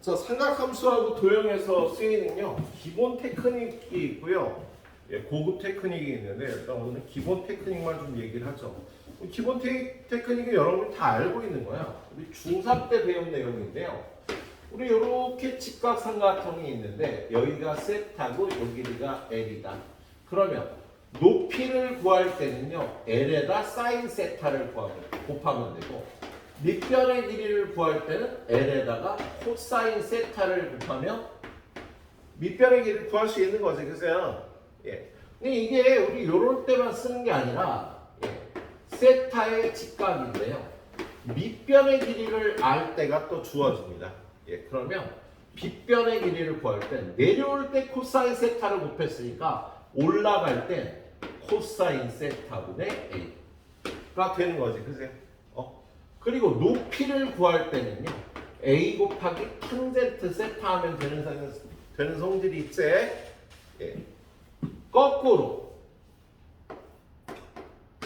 자, 삼각함수하고 도형에서 쓰이는요 기본 테크닉이 있고요, 고급 테크닉이 있는데 일단 오늘은 기본 테크닉만 좀 얘기를 하죠. 기본 테크닉은 여러분이 다 알고 있는 거야. 우리 중3 때 배운 내용인데요. 우리 이렇게 직각삼각형이 있는데 여기가 세타고 여기가 L이다. 그러면 높이를 구할 때는요 L에다 사인 세타를 곱하면 되고, 밑변의 길이를 구할 때는 L에다가 코사인 세타를 곱하면 밑변의 길이를 구할 수 있는 거지, 그죠? 예. 근데 이게 우리 이럴 때만 쓰는 게 아니라, 세타의 직각인데요, 밑변의 길이를 알 때가 또 주어집니다. 그러면 빗변의 길이를 구할 때 내려올 때 코사인 세타를 곱했으니까 올라갈 때 코사인 세타분의 A가 되는 거지, 그죠? 그리고 높이를 구할 때는요 A 곱하기 탄젠트 세타 하면 되는 성질이 있지. 거꾸로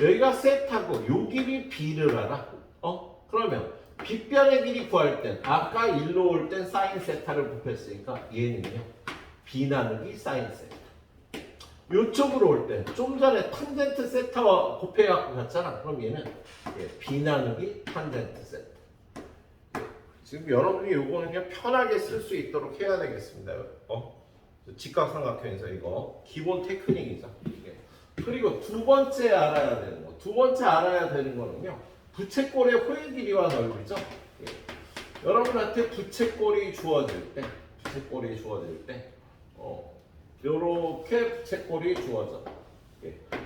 여기가 세타고 요 길이 B를 알아. 그러면 빗변의 길이 구할 땐 아까 일로 올 땐 사인 세타를 곱했으니까 얘는요 B 나누기 사인 세타. 요쪽으로 올 땐 좀 전에 탄젠트 세타와 곱해갖고 갔잖아. 그럼 얘는 B 나누기 탄젠트 세타. 지금 여러분이 요거는 그냥 편하게 쓸 수 있도록 해야 되겠습니다. 직각삼각형에서 이거 기본 테크닉이죠. 그리고 두 번째 알아야 되는 거. 두 번째 알아야 되는 거는요, 부채꼴의 호의 길이와 넓이죠. 여러분한테 부채꼴이 주어질 때, 요렇게 부채꼴이 주어져.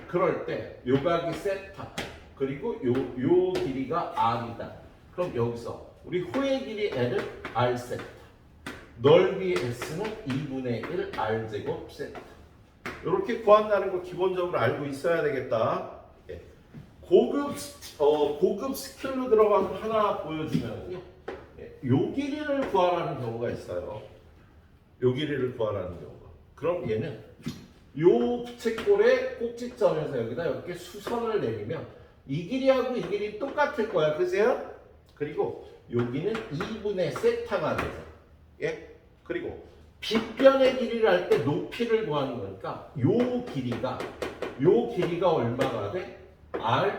그럴 때 요각이 세타, 그리고 요 길이가 R이다. 그럼 여기서 우리 호의 길이 L은 R 세타, 넓이 S는 2분의 1 R 제곱 세타. 이렇게 구한다는 거 기본적으로 알고 있어야 되겠다. 고급 스킬로 들어가서 하나 보여주면요, 요 길이를 구하라는 경우가 있어요. 요 길이를 구하라는 경우가. 그럼 얘는 요 부채꼴의 꼭지점에서 여기다 이렇게 수선을 내리면 이 길이하고 이 길이 똑같을 거야, 그죠? 그리고 여기는 2분의 세타가 돼서, 그리고 빗변의 길이를 할 때 높이를 구하는 거니까 요 길이가 얼마가 돼? R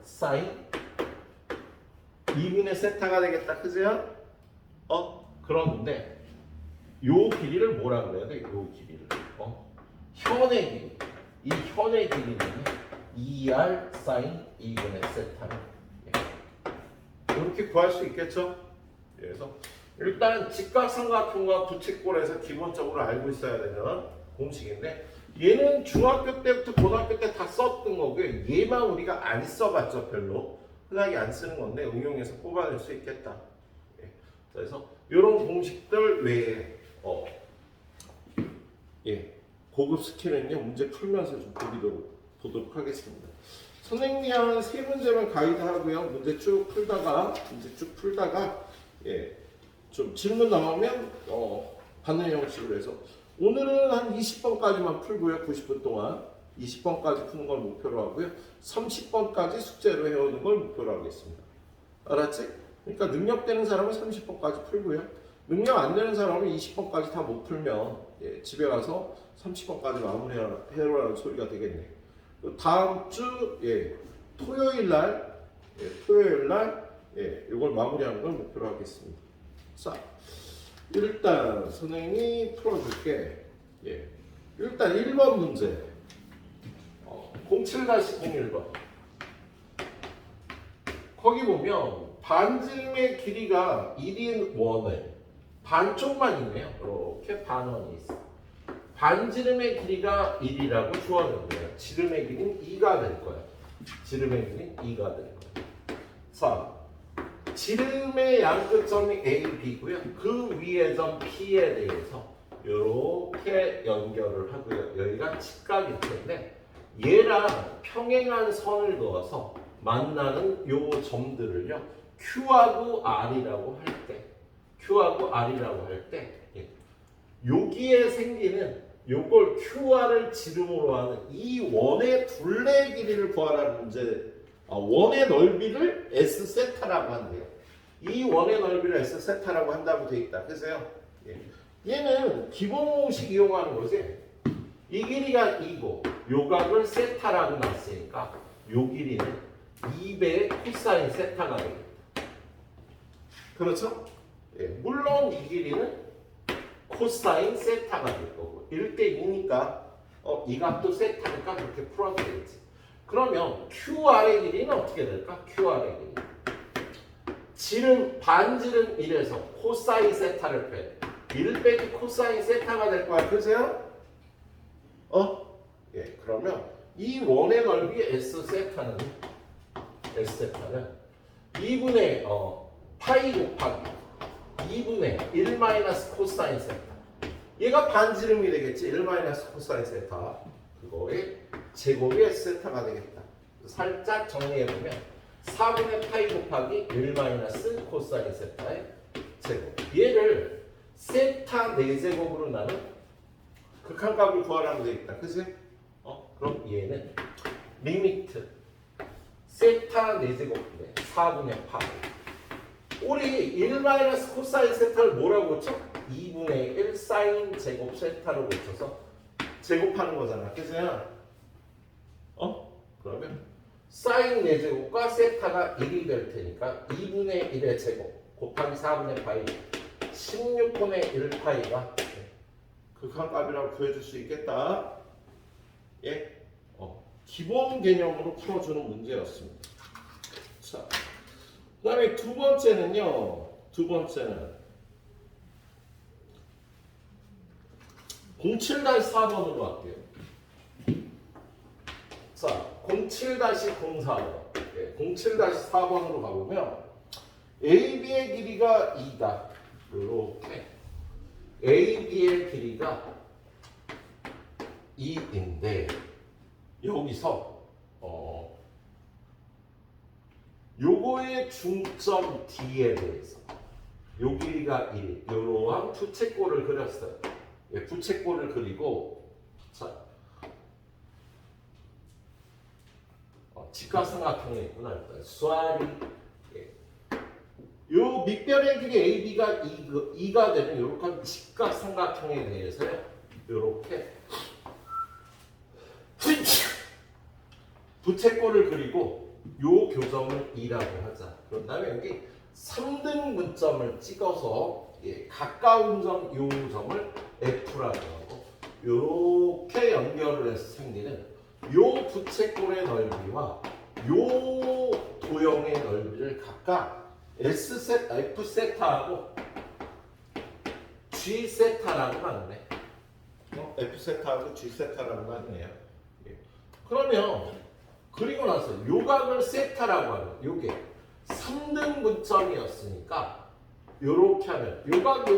사인 2분의 세타가 되겠다, 그죠? 그런데 요 길이를 뭐라 그래야 돼? 요 길이를 현의 길이, 이 현의 길이는 2R 사인 2분의 세타를 이렇게 구할 수 있겠죠? 그래서 일단 직각삼각형과 부채꼴에서 기본적으로 알고 있어야 되는 공식인데, 얘는 중학교 때부터 고등학교 때 다 썼던 거고요. 얘만 우리가 안 써봤죠. 별로 흔하게 안 쓰는 건데 응용해서 뽑아낼 수 있겠다. 그래서 이런 공식들 외에 고급 스킬은요 문제 풀면서 좀 보도록 하겠습니다. 선생님이 한 세 문제만 가이드하고요. 문제 쭉 풀다가 좀 질문 나오면 받는 형식으로 해서 오늘은 한 20번까지만 풀고요. 90분 동안 20번까지 푸는 걸 목표로 하고요. 30번까지 숙제로 해오는 걸 목표로 하겠습니다. 알았지? 그러니까 능력되는 사람은 30번까지 풀고요. 능력 안 되는 사람은 20번까지 다 못 풀면 집에 가서 30번까지 마무리해라는 소리가 되겠네. 다음 주 토요일 날 이걸 마무리하는 걸 목표로 하겠습니다. 자, 일단 선생님이 풀어줄게. 일단 1번 문제 07-01번. 거기 보면 반지름의 길이가 1인 원을 반쪽만 있네요. 이렇게 반원이 있어. 반지름의 길이가 1이라고 주어졌네요. 지름의 길이는 2가 될 거야. 자, 지름의 양끝점이 A, B고요. 그 위의 점 P에 대해서 이렇게 연결을 하고요. 여기가 직각일 텐데 얘랑 평행한 선을 그어서 만나는 요 점들을요 Q하고 R이라고 할 때, 여기에 생기는 요걸 QR을 지름으로 하는 이 원의 둘레 길이를 구하라는 문제. 원의 넓이를 S 세타라고 한대요. 이 원의 넓이를 S 세타라고 한다고 돼 있다. 그래서요. 예. 얘는 기본 공식 이용하는 거지. 이 길이가 2고 요 각을 세타라고 놨으니까 요 길이는 2배의 코사인 세타가 되겠다. 그렇죠? 예. 물론 이 길이는 코사인 세타가 될 거고 1대2니까 이 값도 세타니까 그렇게 풀어도 되겠지. 그러면 QR의 길이는 어떻게 될까? QR의 길이. 반지름 1에서 코사인 세타를 빼. 1 빼기 코사인 세타가 될 거야. 그죠? 예, 그러면 이 원의 넓이 S 세타는 2분의 파이 곱하기 2분의 1 마이너스 코사인 세타. 얘가 반지름이 되겠지. 1 마이너스 코사인 세타. 그거의 제곱이 S 세타가 되겠다. 살짝 정리해보면 4분의 파이 곱하기 1 마이너스 코사인 세타의 제곱. 얘를 세타 4제곱으로 나눈 극한값을 구하라고 되어 있다. 그치? 그럼 얘는 리미트 세타 4제곱인데 4분의 파이. 우리 1 마이너스 코사인 세타를 뭐라고 고쳐? 2분의 1 사인 제곱 세타로 고쳐서 제곱하는 거잖아. 그치? 그러면 사인 4제곱과 세타가 1이 될 테니까 2분의 1의 제곱 곱하기 4분의 파이 16분의 1 파이가 극한값이라고 구해줄 수 있겠다. 예? 기본 개념으로 풀어주는 문제였습니다. 자, 그 다음에 두 번째는요. 07-4번으로 할게요. 자, 07-04번. 07-4번으로 가보면 AB의 길이가 2다. 이렇게 AB의 길이가 2인데 여기서 요거의 중점 D에 대해서 요 길이가 1, 요러한 부채꼴을 그렸어요. 예, 부채꼴을 그리고 자, 직각삼각형이 있구나. 일단 수아리 요 밑변의 길이 AB가 2가 되는 요렇게 직각삼각형에 대해서요. 요렇게 부채꼴을 그리고 요 교점을 2라고 하자. 그런 다음에 여기 3등 분점을 찍어서 가까운 점 요 점을 F라고 하고 요렇게 연결을 해서 생기는 요 부채꼴의 넓이와 요 도형의 넓이를 각각 F 세타하고 G 세타라고 하네. F 세타하고 G 세타라고 하네요. 그러면 그리고 나서 요각을 세타라고 하면 요게 3등 분점이었으니까 요렇게 하면 요각이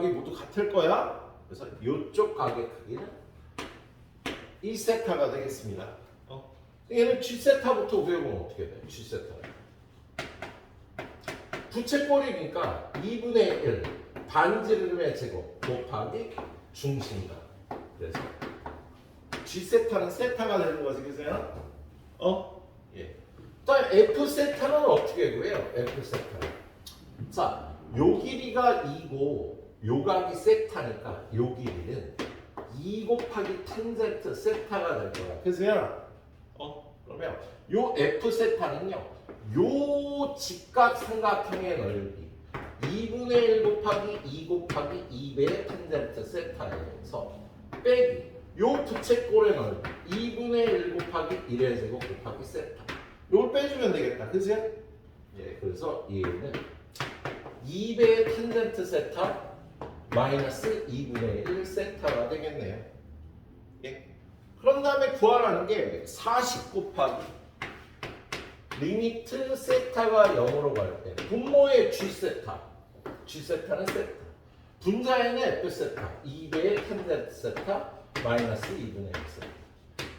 모두 같을 거야. 그래서 요쪽 각의 크기는 2세타가 되겠습니다. 얘는 G세타부터 구해보면 어떻게 돼? G세타 부채꼴이니까 2분의 1 반지름의 제곱 곱하기 중심각. 그래서 G세타는 세타가 되는 거지. 그죠? 예. 일단 F세타는 어떻게 구해요? F세타는 자, 요 길이가 2고 요 각이 세타니까 요 길이는 2 곱하기 탄젠트 세타가 될 거야. 그래서요. 그러면 요 F세타는요. 요 직각삼각형의 넓이 2분의 1 곱하기 2 곱하기 2배의 탄젠트 세타에서 빼기 요 부채꼴의 넓이 2분의 1 곱하기 1의 제곱 곱하기 세타. 요걸 빼주면 되겠다. 그치? 예, 그래서 얘는 2배의 탄젠트 세타 마이너스 2분의 1 세타가 되겠네요. 예. 그런 다음에 구하라는 게 40 곱하기 리미트 세타가 0으로 갈 때 분모의 G세타 G세타는 세타 분자에는 F세타 2배의 탄젠트 세타 마이너스 2분의 1 세타.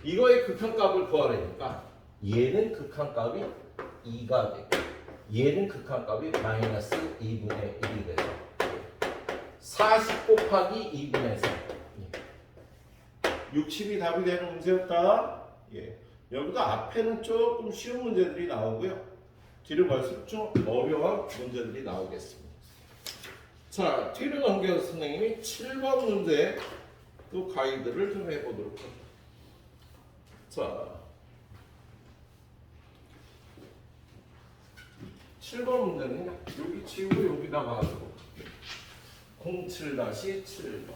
이거의 극한값을 구하려니까 얘는 극한값이 2가 되고 얘는 극한값이 마이너스 2분의 1이 돼서 40 곱하기 2분의 3 60이 답이 되는 문제였다. 예. 여기도 앞에는 조금 쉬운 문제들이 나오고요. 뒤로 갈수록 좀 어려운 문제들이 나오겠습니다. 자, 뒤로 넘겨서 선생님이 7번 문제 또 가이드를 좀 해보도록 하죠. 자, 7번 문제는 여기 지우고 여기다가 하고 07-7번.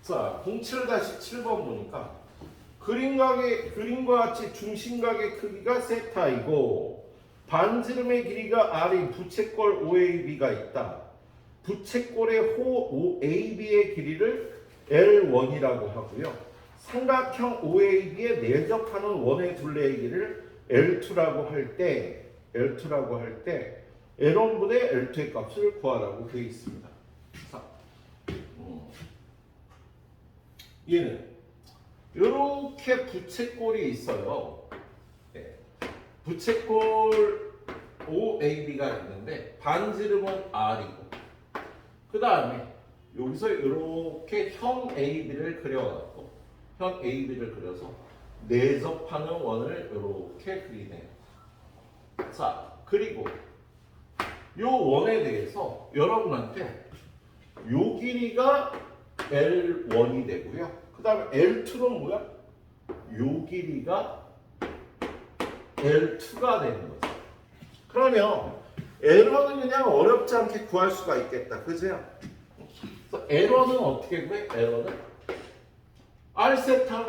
자, 07-7번 보니까 그림과 같이 중심각의 크기가 세타이고 반지름의 길이가 R인 부채꼴 OAB가 있다. 부채꼴의 호 OAB의 길이를 L1이라고 하고요. 삼각형 OAB에 내접하는 원의 둘레의 길이를 L2라고 할 때 L1분의 L2의 값을 구하라고 되어 있습니다. 자, 얘는 이렇게 부채꼴이 있어요. 네. 부채꼴 OAB가 있는데 반지름은 R이고 그 다음에 여기서 이렇게 형 AB를 그려갖고 형 AB를 그려서 내접하는 원을 이렇게 그리네요. 자, 그리고 이 원에 대해서 여러분한테 이 길이가 L1이 되고요. 그 다음에 L2는 뭐야? 이 길이가 L2가 되는 거죠. 그러면 L1은 그냥 어렵지 않게 구할 수가 있겠다. 그죠? 그래서 L1은 어떻게 구해? L1은 R세타.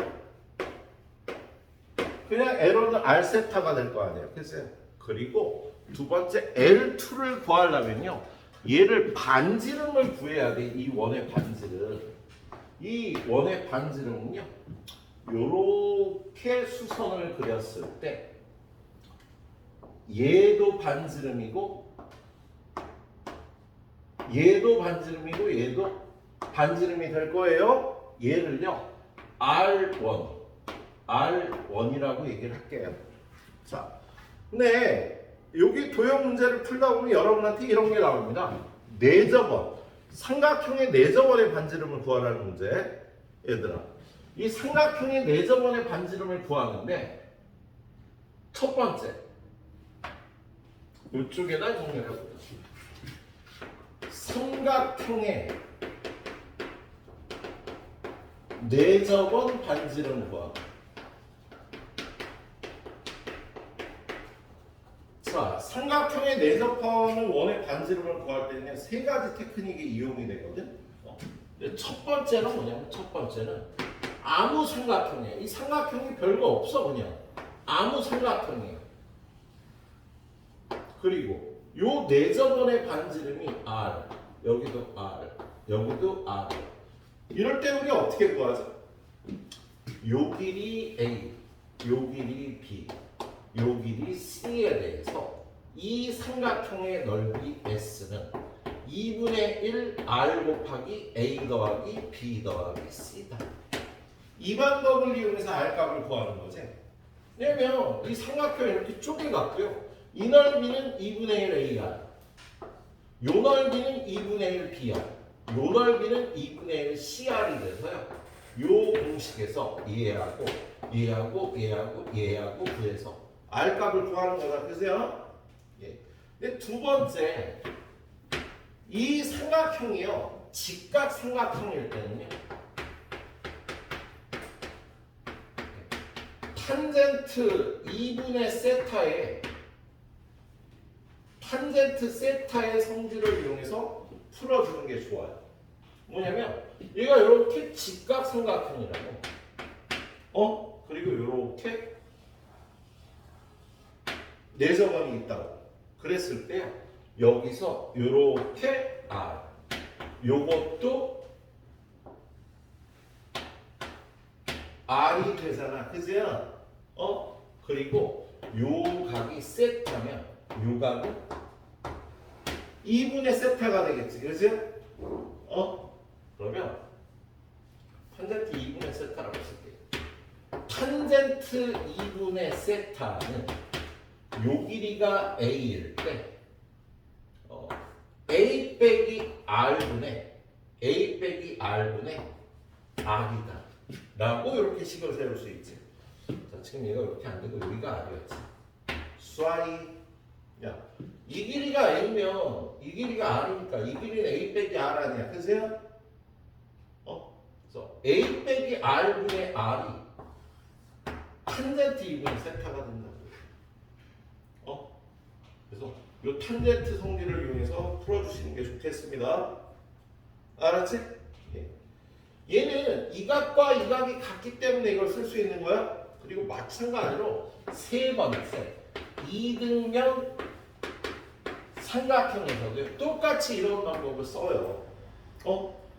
그냥 L1은 R세타가 될 거 아니에요. 그죠? 그리고 두 번째 L2를 구하려면요. 얘를 반지름을 구해야 돼. 이 원의 반지름. 이 원의 반지름은요. 요렇게 수선을 그렸을 때 얘도 반지름이고 얘도 반지름이 될 거예요. 얘를요. R1이라고 얘기를 할게요. 자, 근데 여기 도형 문제를 풀다 보면 여러분한테 이런 게 나옵니다. 내접원, 삼각형의 내접원의 반지름을 구하라는 문제. 얘들아, 이 삼각형의 내접원의 반지름을 구하는데 첫 번째 이쪽에다 정리해보자. 삼각형의 내접원 반지름 구하. 자, 삼각형의 내접하는 원의 반지름을 구할 때는 세 가지 테크닉이 이용이 되거든. 첫 번째는 뭐냐면 첫 번째는 아무 삼각형이에요. 이 삼각형이 별거 없어 그냥 아무 삼각형이에요. 그리고 요 내접원의 반지름이 R, 여기도 R, 여기도 R. 이럴 때 우리 어떻게 구하죠? 요 길이 A, 요 길이 B, 요 길이 C에 대해서 이 삼각형의 넓이 S는 2분의 1 R 곱하기 A 더하기 B 더하기 C다. 이 방법을 이용해서 R 값을 구하는 거지. 왜냐면 이 삼각형이 이렇게 쪼개갖고요. 이 넓이는 2분의 1 AR, 요 넓이는 2분의 1 BR, 요 넓이는 2분의 1 CR이 돼서요. 요 공식에서 얘하고 구해서 R 값을 구하는 거다. 그죠? 예. 근데 두 번째, 이 삼각형이요. 직각 삼각형일 때는요. 탄젠트 2분의 세타에 탄젠트 세타의 성질을 이용해서 풀어주는 게 좋아요. 뭐냐면 얘가 이렇게 직각 삼각형이라고 그리고 이렇게 내접원이 있다고 그랬을 때 여기서 이렇게 R 요것도 R이 되잖아. 그죠? 그리고 요 각이 세타면 요 각은 2분의 세타가 되겠지. 그죠? 그러면 탄젠트 2분의 세타라고 쓸게요. 탄젠트 2분의 세타는 요 길이가 A일 때 A 빼기 R분의 R이다 라고 이렇게 식을 세울 수 있지. 자, 지금 얘가 이렇게 안 되고 여기가 R이었지. 수아이. 야, 이 길이가 A면 이 길이가 R이니까 이 길이는 A 빼기 R 아니야. 그세요? 그래서 A 빼기 R분의 R이 탄젠트 2분의 세타가 된다고요. 그래서 이 탄젠트 성질을 이용해서 풀어주시는 게 좋겠습니다. 알았지? 예. 얘는 이 각과 이 각이 같기 때문에 이걸 쓸 수 있는 거야. 그리고 마찬가지로 세 번째 이등변 삼각형에서도 똑같이 이런 방법을 써요.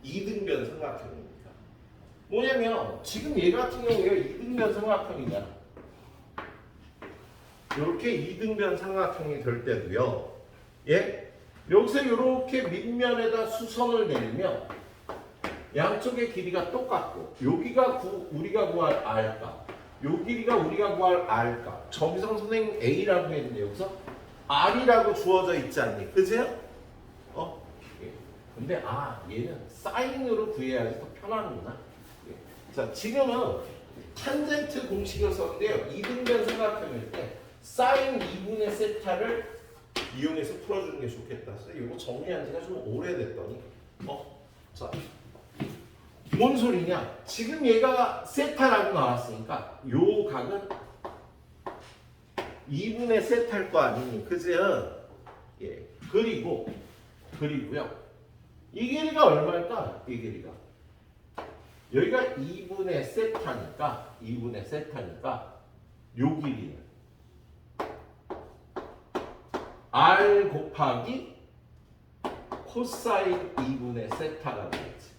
이등변 삼각형입니다. 뭐냐면 지금 얘 같은 경우에 이등변 삼각형이잖아. 이렇게 이등변 삼각형이 될 때도요. 예? 여기서 이렇게 밑면에다 수선을 내리면 양쪽의 길이가 똑같고 여기가 우리가 구할 R값, 요 길이가 우리가 구할 R값. 저기서 선생님 A라고 했는데 여기서 R이라고 주어져 있지 않니? 그죠? 예. 근데 얘는 사인으로 구해야지 더 편하구나. 예. 자, 지금은 탄젠트 공식을 썼는데요. 이등변 삼각형일 때 사인 2분의 세타를 이용해서 풀어주는 게 좋겠다. 이거 정리한 지가 좀 오래됐더니 자, 뭔 소리냐? 지금 얘가 세타라고 나왔으니까 요 각은 2분의 세타일 거 아니니, 그죠? 예. 그리고요. 이 길이가 얼마일까? 이 길이가 여기가 2분의 세타니까 요 길이는 R 곱하기 코사인 2분의 세타가 되겠지.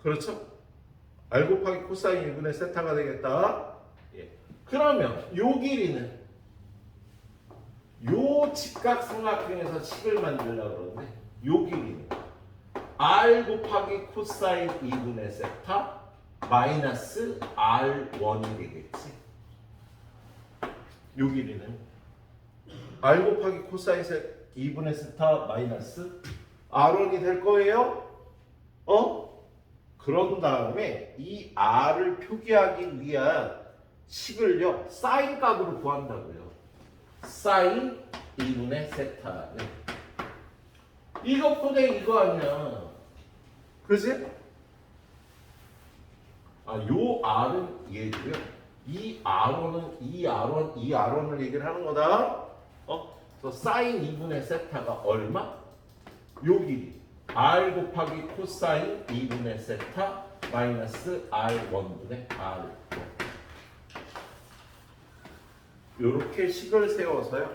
그렇죠? R 곱하기 코사인 2분의 세타가 되겠다. 예. 그러면 요 길이는 요 직각삼각형에서 식을 만들려고 그러는데 요 길이는 R 곱하기 코사인 2분의 세타 마이너스 R1이 되겠지. 요 길이는 R 곱하기 코사인 2분의 세타 마이너스 R1이 될 거예요. 그런 다음에 이 R을 표기하기 위한 식을요, 사인 값으로 구한다고요. 사인 2분의 세타는 이것보다 이거 아니야. 그지? 요 R은 얘고요. 이 R1을 얘기를 하는 거다. 그래서 사인 2분의 세타가 얼마? 요 길이. R 곱하기 코사인 2분의 세타 마이너스 R1분의 R. 요렇게 식을 세워서요.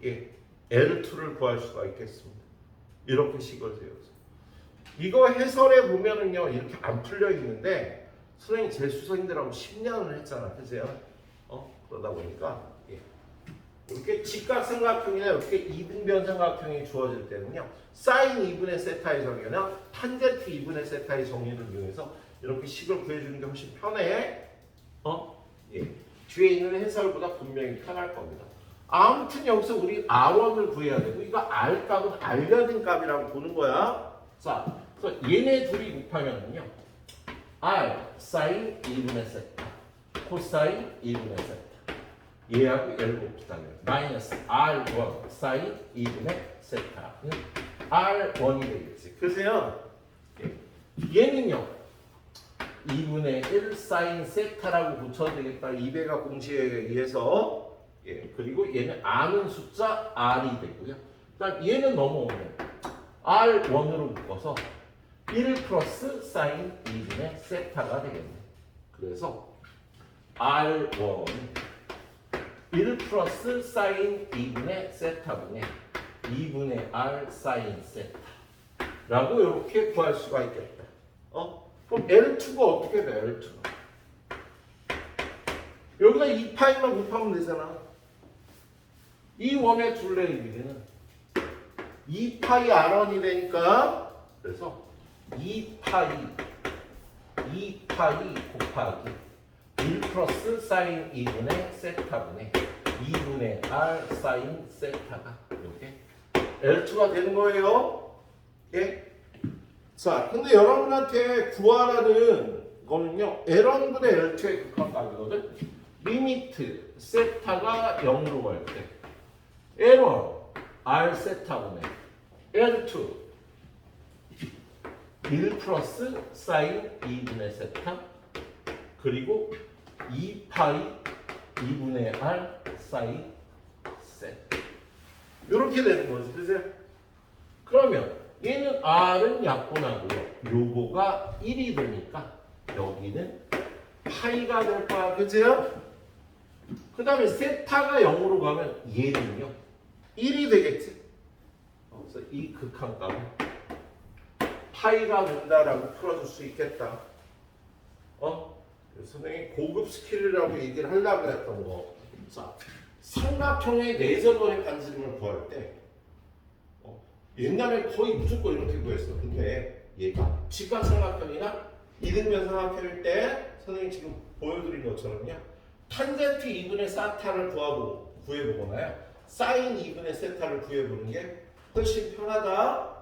예, L2를 구할 수가 있겠습니다. 이렇게 식을 세워서. 이거 해설해 보면은요, 이렇게 안 풀려 있는데 선생님 재수생들하고 10년을 했잖아, 그죠? 그러다 보니까 이렇게 직각삼각형이나 이렇게 이등변 삼각형이 주어질 때는요, 사인 2분의 세타의 정의나 탄젠트 2분의 세타의 정의를 이용해서 이렇게 식을 구해주는 게 훨씬 편해. 예. 뒤에 있는 해설보다 분명히 편할 겁니다. 아무튼 여기서 우리 R1을 구해야 되고 이거 R 값은 알려진 값이라고 보는 거야. 자, 그래서 얘네 둘이 곱하면은요, R 사인 2분의 세타 코사인 2분의 세타 얘하고 L 곱하면 마이너스 R1 사인 2분의 세타는 R1이 되겠지. 그래서요, 얘는요 2분의 1 사인 세타라고 붙여도 되겠다. 2배가 공식에 의해서. 그리고 얘는 아는 숫자 R이 되고요. 그다음 얘는 넘어오면 R1으로 묶어서 1 플러스 사인 2분의 세타가 되겠네. 그래서 R1 1 플러스 사인 2분의 세타분의 2분의 R 사인 세타라고 이렇게 구할 수가 있겠다. 그럼 L2가 어떻게 돼? L2가 여기다 2파이만 곱하면 되잖아. 이 원의 둘레의 길이는 2파이 R1이 되니까, 그래서 2파이 곱하기 1 플러스 사인 2분의 세타분의 2분의 R 사인 세타가 이렇게 L2가 되는 거예요. 예? 자, 근데 여러분한테 구하라는 거는요 L1분의 L2의 극한값이거든. 리미트 세타가 0으로 갈 때 L1 R 세타분의 L2 1 플러스 사인 2분의 세타 그리고 2파이 2분의 R 사인 세타 이렇게 되는 거지. 그죠? 그러면 얘는 R은 약분하고요. 요거가 1이 되니까 여기는 파이가 될 거야. 그죠? 그 다음에 세타가 0으로 가면 얘는요 1이 되겠지. 그래서 이 극한값은 파이가 된다라고 풀어줄 수 있겠다. 선생님이 고급 스킬이라고 얘기를 하려고 했던 거. 자, 삼각형의 내접원의 반지름을 구할 때 옛날에 거의 무조건 이렇게 구했어. 근데 얘가 직각삼각형이나 이등변 삼각형일 때 선생님이 지금 보여드린 것처럼요 탄젠트 2분의 사타를 구해보거나요 사인 2분의 세타를 구해보는 게 훨씬 편하다.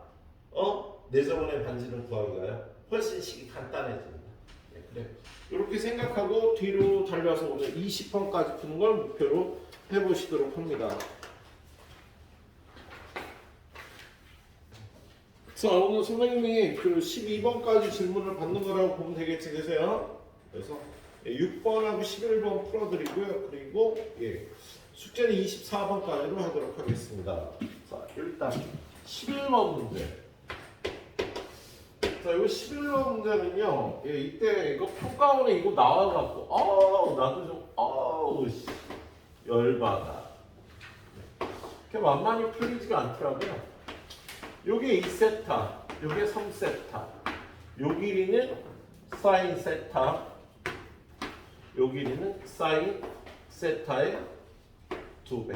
내접원의 반지름 구하기가요 훨씬 식이 간단해집니다. 네, 그래. 이렇게 생각하고 뒤로 달려서 오늘 20번까지 푸는 걸 목표로 해보시도록 합니다. 자, 오늘 선생님이 그 12번까지 질문을 받는 거라고 보면 되겠지, 그세요? 그래서 6번하고 11번 풀어드리고요. 그리고 숙제는 24번까지로 하도록 하겠습니다. 자, 일단 11번 문제. 자, 이거 11번 문제는요. 이때 이거 평가원에 이거 나와갖고 나도 좀 열받아. 이렇게 만만히 풀리지가 않더라고요. 요게 2세타, 요게 3세타. 요 길이는 사인 세타, 요 길이는 사인 세타의 2배.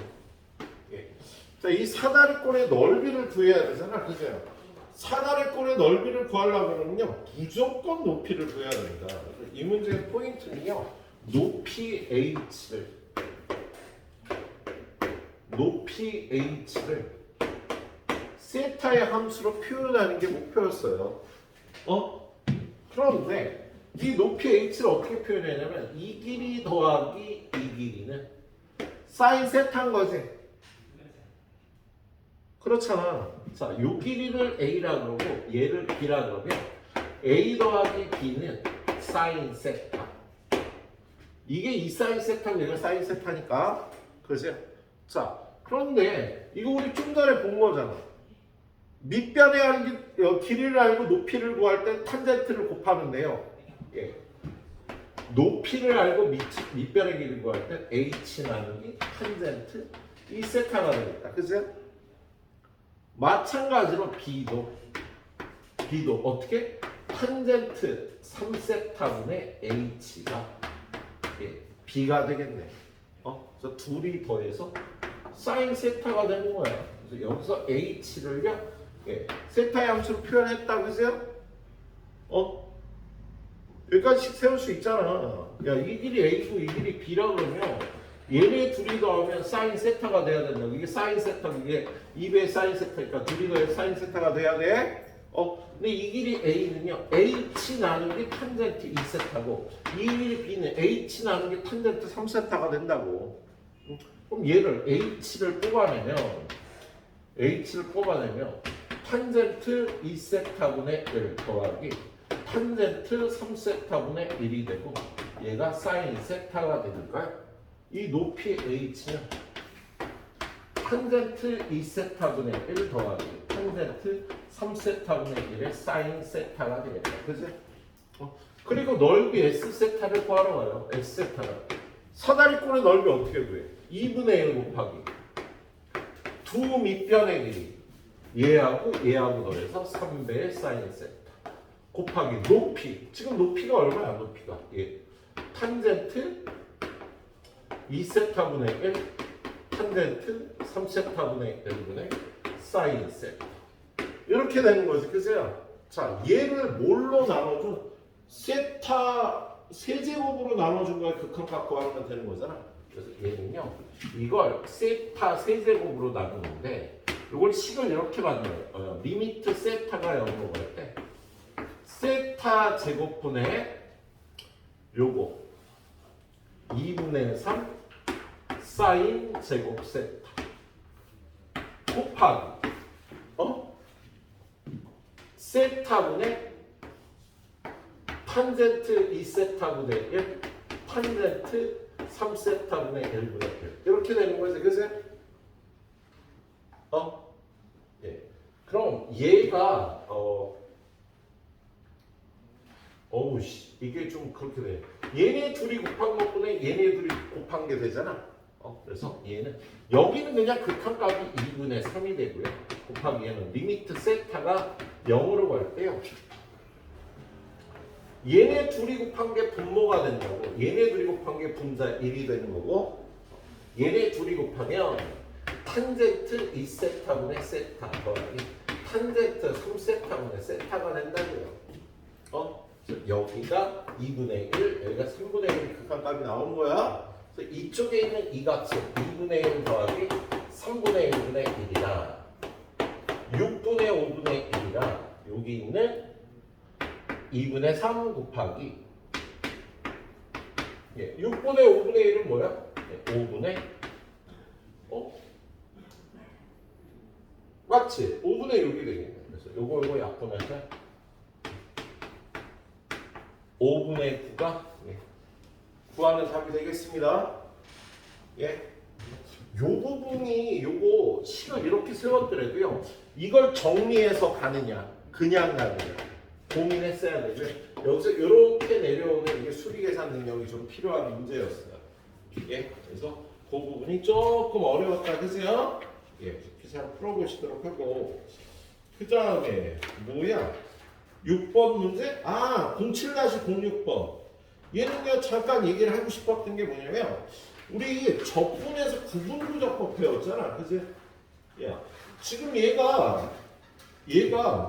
자, 이 사다리꼴의 넓이를 구해야 되잖아, 그죠? 사다리꼴의 넓이를 구하려고 하면요 무조건 높이를 구해야 됩니다. 이 문제의 포인트는요 높이 h를 세타의 함수로 표현하는 게 목표였어요. 그런데 이 높이 h를 어떻게 표현하냐면 이 길이 더하기 이 길이는 사인 세타인 거지. 그렇잖아. 자, 요 길이를 a라 그러고 얘를 b라 그러면 a 더하기 b는 사인 세타. 이게 이 사인 세타고 얘가 사인 세타니까. 그죠? 자, 그런데 이거 우리 좀 전에 본 거잖아. 밑변의 길이를 알고 높이를 구할 때 탄젠트를 곱하는데요. 높이를 알고 밑변의 길이를 구할 때 h 나누기 탄젠트 2세타가 되겠다. 그죠? 마찬가지로 B도 어떻게? 탄젠트 3세타분의 H가 B가 되겠네. 그래서 둘이 더해서 사인 세타가 되는 거야. 그래서 여기서 H를요 세타의 함수로 표현했다. 그죠? 여기까지 세울 수 있잖아. 야, 이 길이 A고 이 길이 B라 그러면 얘네 둘이 더하면 사인 세타가 돼야 된다. 이게 사인 세타, 이게 2배의 사인 세타니까 둘이 더해 사인 세타가 돼야 돼. 근데 이 길이 A는요, H 나누기 탄젠트 2세타고, 이 길이 B는 H 나누기 탄젠트 3세타가 된다고. 그럼 얘를 H를 뽑아내면, 탄젠트 2세타분의 1 더하기 탄젠트 3세타분의 1이 되고, 얘가 사인 세타가 되니까요. 이 높이 h는 탄젠트 2세타분의 1 더하기 탄젠트 3세타분의 1의 사인 세타가 되겠다. 그지? 그리고 넓이 S세타를 구하러 가요. S세타를. 사다리꼴의 넓이 어떻게 구해? 2분의 1 곱하기 두 밑변의 길이 얘하고 더해서 3배의 사인 세타 곱하기 높이. 지금 높이가 얼마야? 높이가 탄젠트 2세타분의 1 탄젠트 3세타분의 1분의 사인 세타. 이렇게 되는 거지. 그죠? 자, 얘를 뭘로 나눠줘? 세타 세제곱으로 나눠준 거에 극한값 구하면 되는 거잖아. 그래서 얘는요, 이걸 세타 세제곱으로 나누는데, 이걸 식을 이렇게 만들어요. 리미트 세타가 0으로 갈 때, 세타 제곱분의 요거 2분의 3 사인 제곱 세타 곱하기 세타분의 탄젠트 2세타분의 1 탄젠트 3세타분의 1분의 1 이렇게 되는 거죠. 그죠? 예. 그럼 얘가 이게 좀 그렇게 돼. 얘네 둘이 곱한 것분에 얘네 둘이 곱한 게 되잖아. 그래서 얘는 여기는 그냥 극한값이 2분의 3이 되고요. 곱하기 얘는 리미트 세타가 0으로 갈 때요. 얘네 둘이 곱한 게 분모가 된다고. 얘네 둘이 곱한 게 분자 1이 되는 거고 얘네 둘이 곱하면 탄젠트 2세타분의 세타 더하기 탄젠트 3세타분의 세타가 된다고요. 여기가 2분의 1, 여기가 3분의 1 극한값이 나오는 거야. 그래서 이쪽에 있는 이 값은 2분의 1 더하기 3분의 1분의 1이다. 6분의 5분의 1이라 여기 있는 2분의 3 곱하기 6분의 5분의 1은 뭐야? 5분의 맞지? 5분의 6이 되겠네. 그래서 요거 약분해서 5분의 9가 구하는 답이 되겠습니다. 예. 요 부분이 요거 식을 이렇게 세웠더라도요. 이걸 정리해서 가느냐, 그냥 가느냐 고민했어야 되고요. 여기서 이렇게 내려오는 이게 수리 계산 능력이 좀 필요한 문제였어요. 예. 그래서 그 부분이 조금 어려웠다, 그죠? 예. 잘 풀어보시도록 하고 그 다음에 뭐야? 6번 문제? 07-06번. 얘는요 잠깐 얘기를 하고 싶었던 게 뭐냐면 우리 적분에서 구분부적법 배웠잖아, 그지? 야, 지금 얘가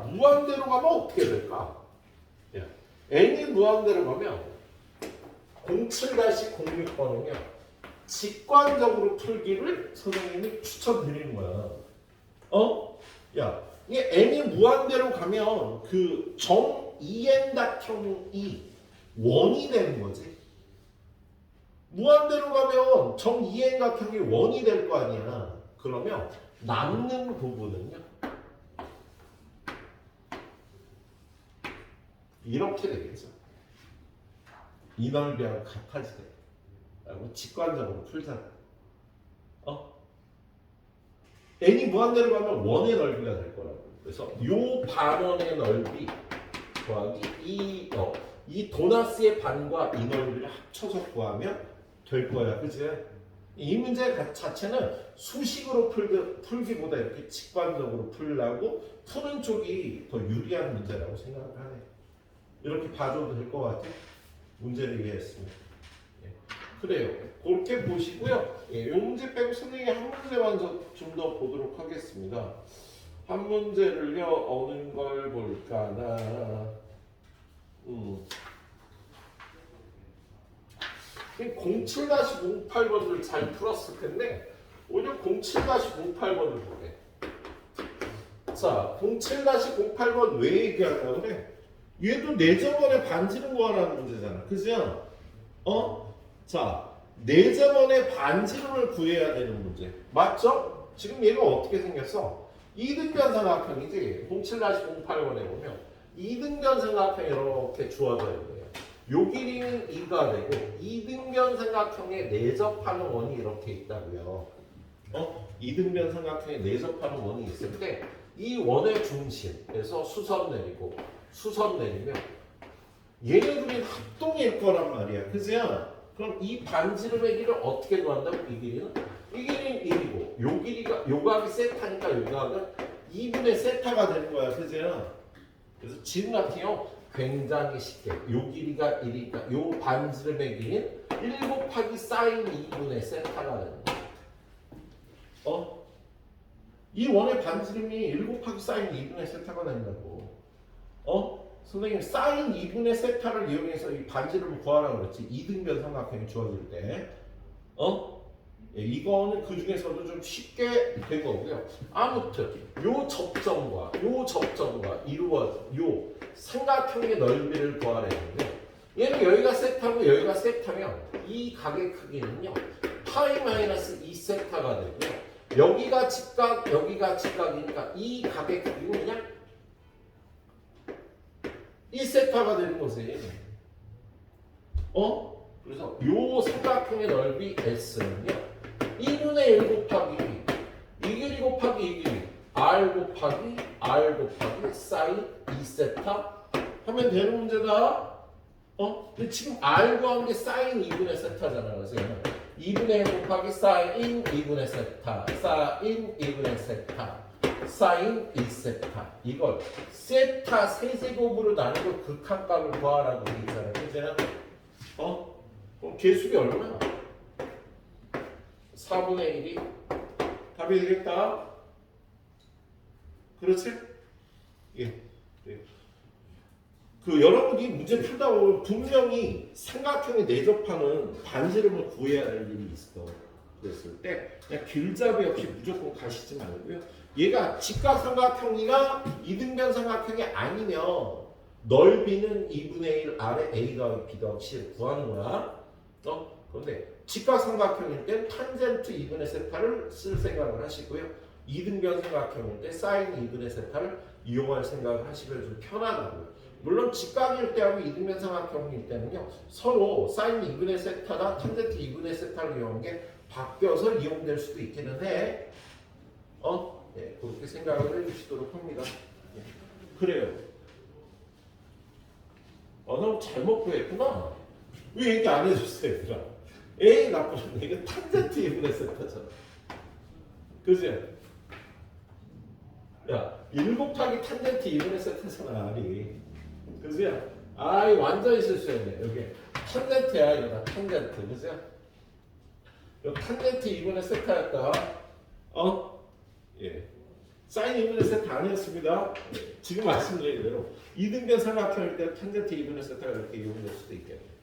무한대로 가면 어떻게 될까? 야, n이 무한대로 가면 07-06번은요 직관적으로 풀기를 선생님이 추천드리는 거야. 야, 이게 n이 무한대로 가면 그 정 2n-이 원이 되는 거지. 무한대로 가면 정 2n-이 원이 될 거 아니야. 그러면 남는 부분은요 이렇게 되겠죠. 이 넓이랑 같아지게 라고 직관적으로 풀잖아. n이 무한대로 가면 원의 넓이가 될 거라고. 그래서 요 반원의 넓이 더하기 이 도나스의 반과 이 넓이를 합쳐서 구하면 될 거야, 그치? 이 문제 자체는 수식으로 풀기보다 이렇게 직관적으로 풀려고 푸는 쪽이 더 유리한 문제라고 생각을 하네. 이렇게 봐줘도 될 것 같아. 문제를 이해했습니다. 예. 그래요. 그렇게 보시고요. 이 문제 빼고 선생님이 한 문제만 좀 더 보도록 하겠습니다. 한 문제를요, 어느 걸 볼까나. 07-08번을 잘 풀었을 텐데 오히려 07-08번을 보게. 자, 07-08번 왜 얘기하냐고 그래? 얘도 내저번에 반지름 구하라는 문제잖아, 그죠? 자, 내저번에 반지름을 구해야 되는 문제 맞죠? 지금 얘가 어떻게 생겼어? 이등변 삼각형이지. 07-08번에 보면 이등변 삼각형이 이렇게 주어져 있네요. 요 길이는 2가 되고 이등변 삼각형에 내접하는 원이 이렇게 있다고요. 이등변 삼각형에 내접하는 원이 있을 때 이 원의 중심에서 수선 내리고 수선 내리면 얘네들이 합동일 거란 말이야, 그죠? 그럼 이 반지름의 길이를 어떻게 구한다고? 이 길이는 1이고 요 길이가 요 각이 세타니까 요 각은 2분의 세타가 되는 거야, 그죠? 그래서 지금 같은 경우 굉장히 쉽게 요 길이가 1이니까 요 반지름의 길이는 1 곱하기 사인 2분의 세타가 되는 거야. 이 원의 반지름이 1 곱하기 사인 2분의 세타가 된다고. 선생님 사인 2분의 세타를 이용해서 이 반지름을 구하라고 그랬지. 이등변 삼각형이 주어질 때. 예, 이거는 그 중에서도 좀 쉽게 된 거고요. 아무튼 요 접점과 이루어진 요 삼각형의 넓이를 구하라는데 얘는 여기가 세타고 여기가 세타면 이 각의 크기는요 파이 마이너스 2세타가 되고요. 여기가 직각, 여기가 직각이니까 이 각의 크기는 그냥 1세타가 되는 거지. 그래서 요 삼각형의 넓이 S는요 2분의 1 곱하기 이 길이 곱하기 이 길이 R 곱하기 사인 2세타 하면 되는 문제다. 근데 지금 R 구한 게 사인 2분의 세타잖아. 그래서 2분의 1 곱하기 사인 2분의 세타 사인 2분의 세타 사인 1세타 이걸 세타 세제곱으로 나누고 극한값을 구하라고 얘기했잖아. 그제는 그럼 개수비 얼마야? 4분의 1이 답이 되겠다. 그렇지? 예. 그 여러분이 문제 풀다 보면 분명히 삼각형에 내접하는 반지름을 구해야 할 일이 있어. 그랬을 때 그냥 길잡이 없이 무조건 가시지 말고요. 얘가 직각 삼각형이나 이등변 삼각형이 아니면 넓이는 2분의 1 아래 A 더하기 B 더하기 C를 구하는 거야. 그런데 직각 삼각형일 때 탄젠트 2분의 세타를 쓸 생각을 하시고요. 이등변 삼각형일 때 사인 2분의 세타를 이용할 생각을 하시면 좀 편하다고요. 물론 직각일 때하고 이등변 삼각형일 때는요 서로 사인 2분의 세타나 탄젠트 2분의 세타를 이용한 게 바뀌어서 이용될 수도 있기는 해. 네, 그렇게 생각을 해주시도록 합니다. 네. 그래요. 너무 잘못 구했구나. 왜 얘기 안 해줬어요, 얘들아? 에이 나쁘네. 이거 탄젠트 2분의 세타잖아. 그지? 야, 1 곱하기 탄젠트 2분의 세타잖아, 아리. 그지? 아, 이거 완전히 실수했네. 여기 탄젠트야, 이거다. 탄젠트. 그지? 여기 탄젠트 2분의 세타였다. 예. 사인 2분의 세타 아니었습니다. 지금 말씀드린 대로 이등변 삼각형일 때 탄젠트 2분의 세타가 이렇게 이용될 수도 있겠네요.